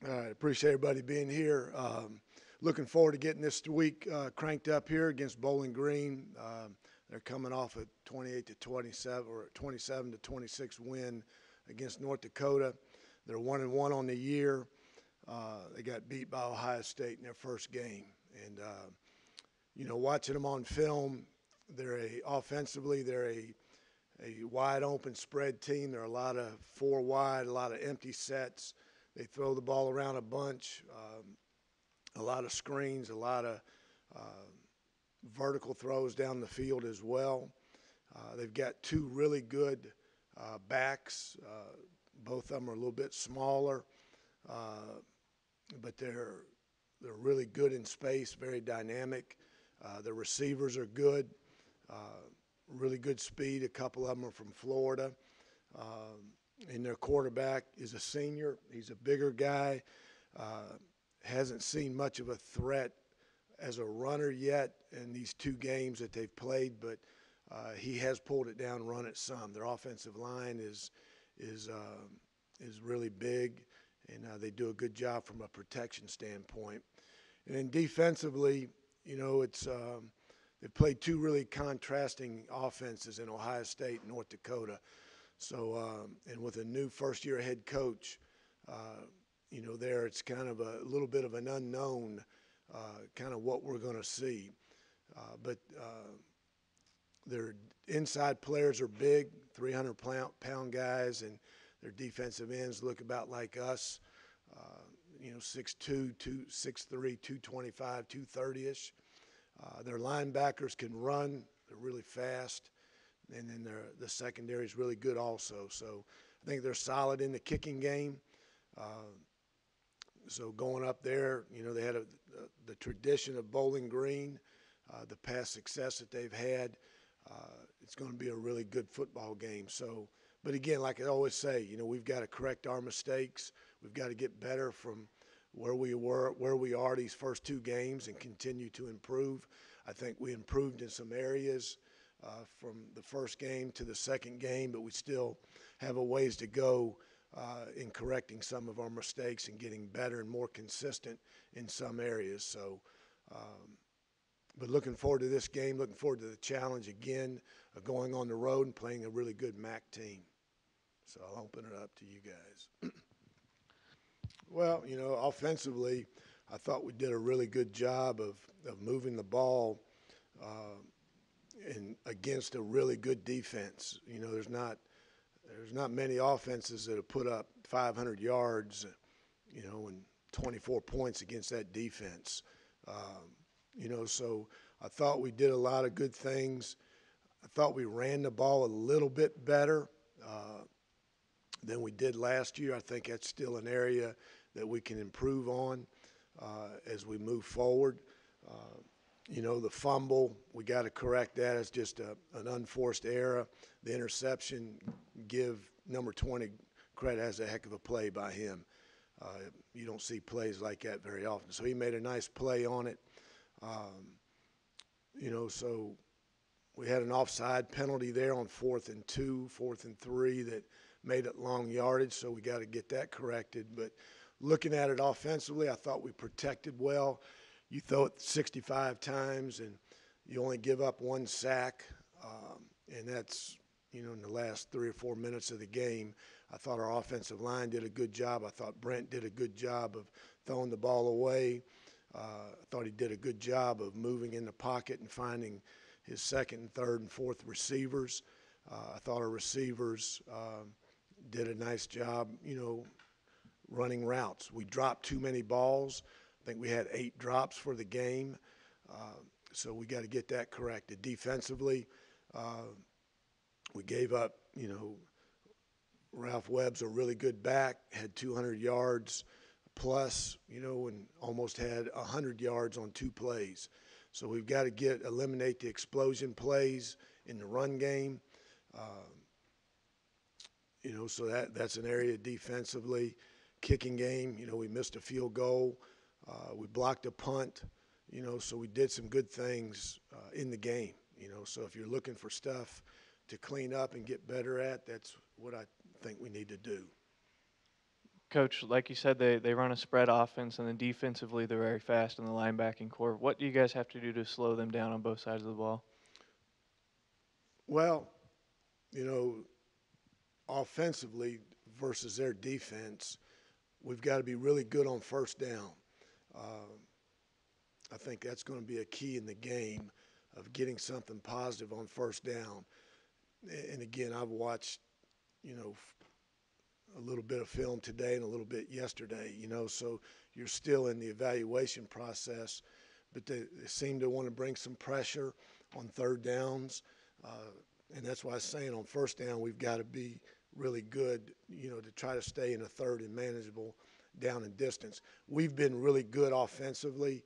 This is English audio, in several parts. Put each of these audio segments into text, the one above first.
All right, appreciate everybody being here. Looking forward to getting this week cranked up here against Bowling Green. They're coming off a 28 to 27 or 27 to 26 win against North Dakota. They're 1-1 on the year. They got beat by Ohio State in their first game, and watching them on film, offensively they're a wide open spread team. There are a lot of four wide, a lot of empty sets. They throw the ball around a bunch, a lot of screens, a lot of vertical throws down the field as well. They've got two really good backs. Both of them are a little bit smaller, but they're really good in space, very dynamic. The receivers are good, really good speed. A couple of them are from Florida. And their quarterback is a senior. He's a bigger guy. Hasn't seen much of a threat as a runner yet in these two games that they've played, but he has pulled it down, run it some. Their offensive line is really big, and they do a good job from a protection standpoint. And then defensively, they've played two really contrasting offenses in Ohio State and North Dakota. So, and with a new first-year head coach, there it's kind of a little bit of an unknown, kind of what we're going to see. But their inside players are big, 300-pound guys, and their defensive ends look about like us, 6'2", 6'3", 225, 230-ish. Their linebackers can run. They're really fast. And then the secondary is really good also. So I think they're solid in the kicking game. So going up there, they had the tradition of Bowling Green, the past success that they've had. It's going to be a really good football game. So, but again, like I always say, we've got to correct our mistakes. We've got to get better from where we are these first two games and continue to improve. I think we improved in some areas from the first game to the second game, but we still have a ways to go in correcting some of our mistakes and getting better and more consistent in some areas. So, but looking forward to this game, looking forward to the challenge again of going on the road and playing a really good MAC team. So I'll open it up to you guys. Well, offensively, I thought we did a really good job of moving the ball and against a really good defense. There's not many offenses that have put up 500 yards, and 24 points against that defense. So I thought we did a lot of good things. I thought we ran the ball a little bit better than we did last year. I think that's still an area that we can improve on as we move forward. The fumble, we got to correct that. It's just an unforced error. The interception, give number 20 credit, has a heck of a play by him. You don't see plays like that very often. So he made a nice play on it. So we had an offside penalty there on 4th and 2, 4th and 3 that made it long yardage, so we got to get that corrected. But looking at it offensively, I thought we protected well. You throw it 65 times and you only give up one sack, and that's, in the last 3 or 4 minutes of the game. I thought our offensive line did a good job. I thought Brent did a good job of throwing the ball away. I thought he did a good job of moving in the pocket and finding his second and third and fourth receivers. I thought our receivers did a nice job, running routes. We dropped too many balls. I think we had 8 drops for the game, so we got to get that corrected. Defensively, we gave up, Ralph Webb's a really good back, had 200 yards plus, and almost had 100 yards on 2 plays. So we've got to eliminate the explosion plays in the run game. So that's an area defensively. Kicking game, we missed a field goal. We blocked a punt, so we did some good things in the game, So if you're looking for stuff to clean up and get better at, that's what I think we need to do. Coach, like you said, they run a spread offense, and then defensively they're very fast in the linebacking core. What do you guys have to do to slow them down on both sides of the ball? Well, you know, offensively versus their defense, we've got to be really good on first down. Uh, I think that's going to be a key in the game of getting something positive on first down. And again, I've watched, you know, a little bit of film today and a little bit yesterday, so you're still in the evaluation process, but they seem to want to bring some pressure on third downs. Uh, and that's why I'm saying on first down, we've got to be really good, to try to stay in a third and manageable down and distance. We've been really good offensively.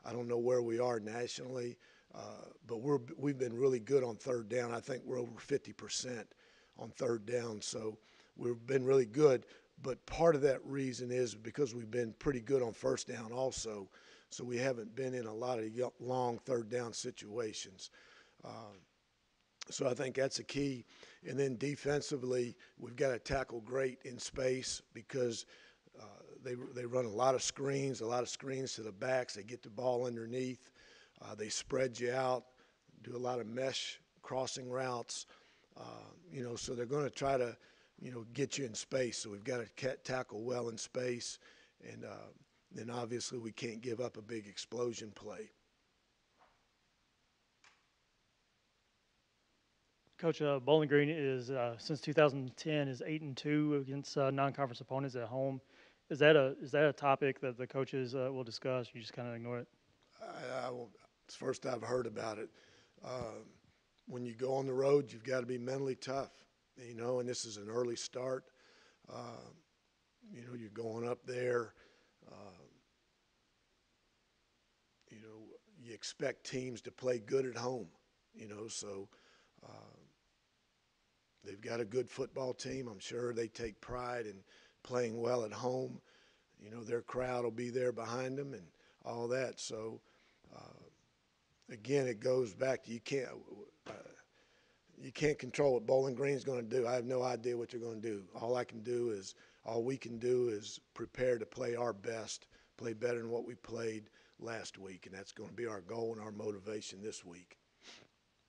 I don't know where we are nationally, but we've been really good on third down. I think we're over 50% on third down. So we've been really good, but part of that reason is because we've been pretty good on first down also. So we haven't been in a lot of long third down situations. Uh, so I think that's a key. And then defensively, we've got to tackle great in space because they run a lot of screens to the backs. They get the ball underneath. They spread you out, do a lot of mesh crossing routes. So they're going to try to, get you in space. So we've got to tackle well in space. And then obviously we can't give up a big explosion play. Coach, Bowling Green is since 2010 is 8-2 against non-conference opponents at home. Is that a topic that the coaches will discuss? You just kind of ignore it. It's the first I've heard about it. Uh, when you go on the road, you've got to be mentally tough, and this is an early start. Uh, you're going up there. Uh, you expect teams to play good at home, so uh, they've got a good football team. I'm sure they take pride in playing well at home. Their crowd will be there behind them and all that. So, again, it goes back to you can't control what Bowling Green's going to do. I have no idea what they're going to do. All we can do is prepare to play our best, play better than what we played last week, and that's going to be our goal and our motivation this week.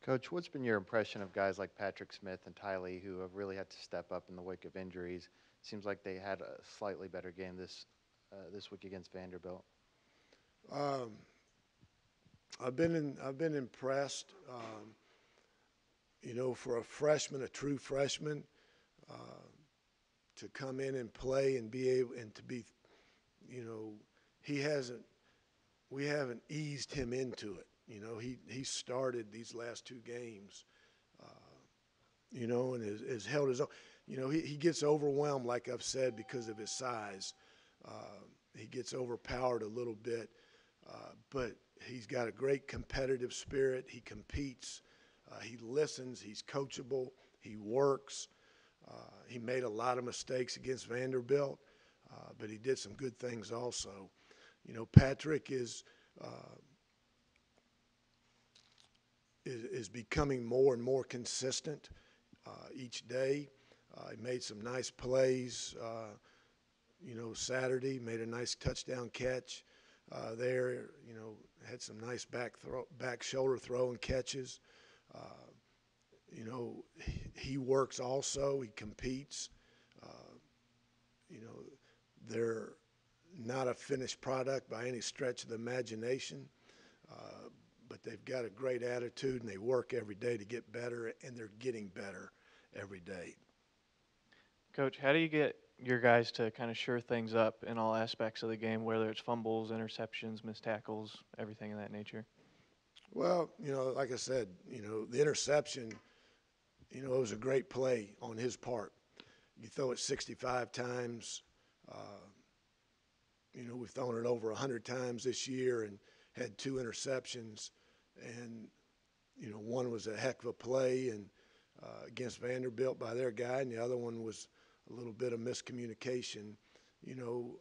Coach, what's been your impression of guys like Patrick Smith and Ty Lee who have really had to step up in the wake of injuries? Seems like they had a slightly better game this week against Vanderbilt. Um, I've been impressed. For a freshman, a true freshman, uh, to come in and play and be able and to be, he hasn't. We haven't eased him into it. He started these last two games, and has held his own. He gets overwhelmed, like I've said, because of his size. He gets overpowered a little bit, but he's got a great competitive spirit. He competes. He listens. He's coachable. He works. He made a lot of mistakes against Vanderbilt, but he did some good things also. Patrick is becoming more and more consistent each day. He made some nice plays. Saturday made a nice touchdown catch there. Had some nice back shoulder throw and catches. He works also. He competes. They're not a finished product by any stretch of the imagination, but they've got a great attitude and they work every day to get better, and they're getting better every day. Coach, how do you get your guys to kind of sure things up in all aspects of the game, whether it's fumbles, interceptions, missed tackles, everything of that nature? Well, like I said, the interception, it was a great play on his part. You throw it 65 times. We've thrown it over 100 times this year and had two interceptions. And, one was a heck of a play and against Vanderbilt by their guy, and the other one was a little bit of miscommunication,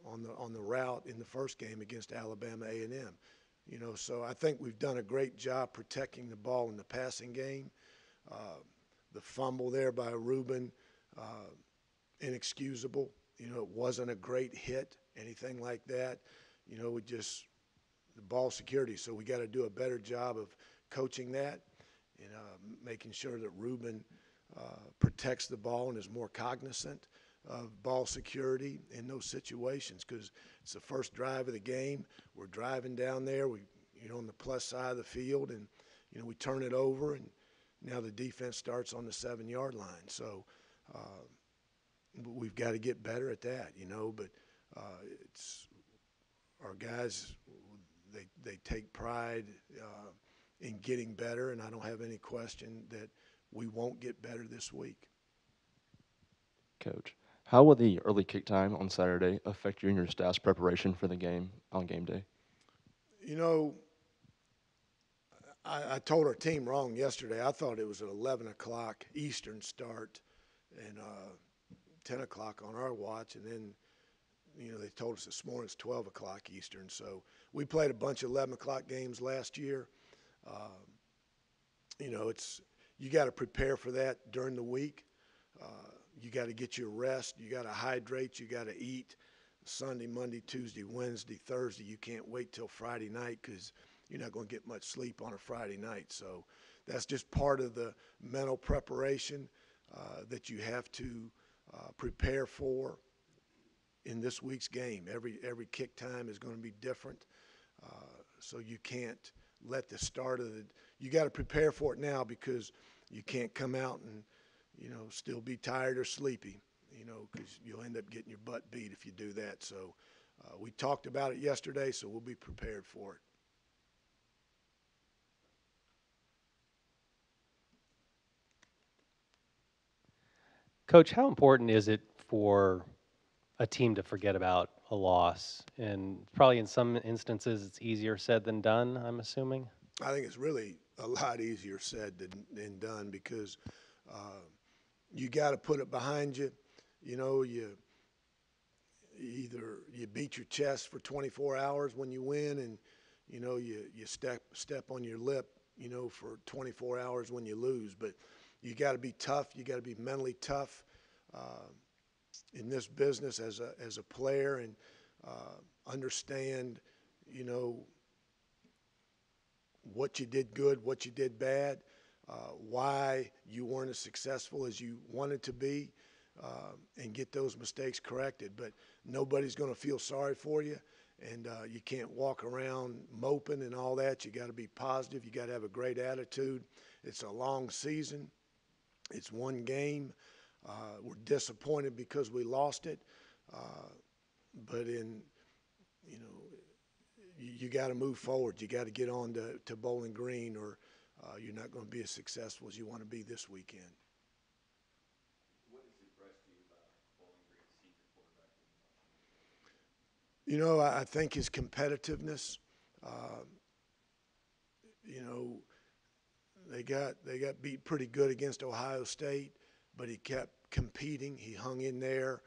on the route in the first game against Alabama A&M. So I think we've done a great job protecting the ball in the passing game. The fumble there by Reuben, inexcusable. it wasn't a great hit, anything like that. We just the ball security. So we got to do a better job of coaching that and making sure that Ruben protects the ball and is more cognizant of ball security in those situations, because it's the first drive of the game. We're driving down there, on the plus side of the field, and we turn it over, and now the defense starts on the 7-yard line. So we've got to get better at that, But it's our guys. They take pride in getting better, and I don't have any question that we won't get better this week. Coach, how will the early kick time on Saturday affect you and your staff's preparation for the game on game day? I told our team wrong yesterday. I thought it was at 11 o'clock Eastern start and 10 o'clock on our watch, and then they told us this morning it's 12 o'clock Eastern. So we played a bunch of 11 o'clock games last year. You got to prepare for that during the week. You got to get your rest. You got to hydrate. You got to eat Sunday, Monday, Tuesday, Wednesday, Thursday. You can't wait till Friday night because you're not going to get much sleep on a Friday night. So that's just part of the mental preparation that you have to prepare for in this week's game. Every kick time is going to be different, so you can't let the start of the – you got to prepare for it now, because you can't come out and, still be tired or sleepy, because you'll end up getting your butt beat if you do that. So we talked about it yesterday, so we'll be prepared for it. Coach, how important is it for a team to forget about a loss? And probably in some instances it's easier said than done, I'm assuming. I think it's really a lot easier said than done, because you got to put it behind you. You beat your chest for 24 hours when you win, and you step on your lip, for 24 hours when you lose. But you got to be tough. You got to be mentally tough in this business as a player, and understand, what you did good, what you did bad, why you weren't as successful as you wanted to be, and get those mistakes corrected. But nobody's going to feel sorry for you, and you can't walk around moping and all that. You got to be positive. You got to have a great attitude. It's a long season. It's one game. We're disappointed because we lost it, but you got to move forward. You got to get on to Bowling Green, or you're not going to be as successful as you want to be this weekend. What has impressed you about Bowling Green's senior quarterback I think his competitiveness. They got beat pretty good against Ohio State, but he kept competing. He hung in there.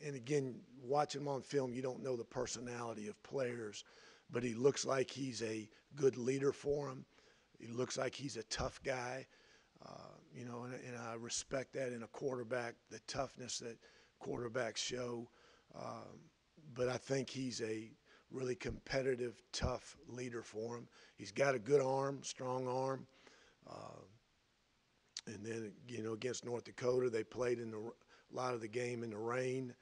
And again, watching him on film, you don't know the personality of players, but he looks like he's a good leader for them. He looks like he's a tough guy, and I respect that in a quarterback, the toughness that quarterbacks show. But I think he's a really competitive, tough leader for him. He's got a good arm, strong arm. And then, against North Dakota, they played in a lot of the game in the rain,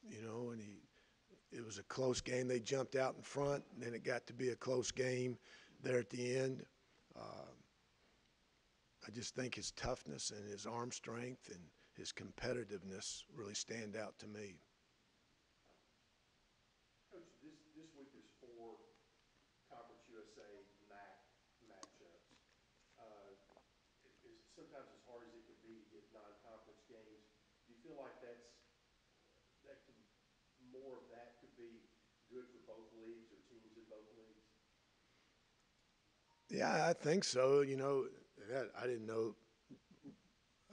and it was a close game. They jumped out in front, and then it got to be a close game there at the end. I just think his toughness and his arm strength and his competitiveness really stand out to me. Coach, this week there's 4 Conference USA MAC matchups. Sometimes as hard as it can be to get non-conference games, do you feel like that can more of that could be good for both leagues or teams in both leagues? Yeah, I think so. I didn't know.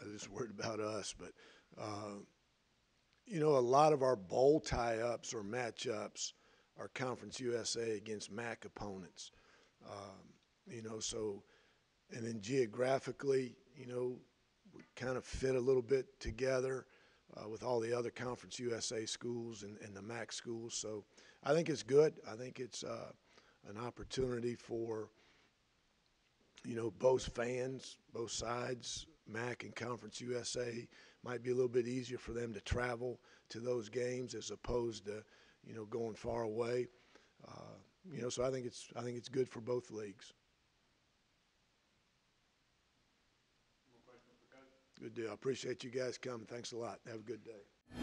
I was just worried about us, but a lot of our bowl tie-ups or matchups are Conference USA against MAC opponents. So, and then geographically, we kind of fit a little bit together with all the other Conference USA schools and the MAC schools. So I think it's good. I think it's an opportunity for, both fans, both sides, MAC and Conference USA. Might be a little bit easier for them to travel to those games as opposed to, going far away. So I think it's good for both leagues. Good deal. I appreciate you guys coming. Thanks a lot. Have a good day.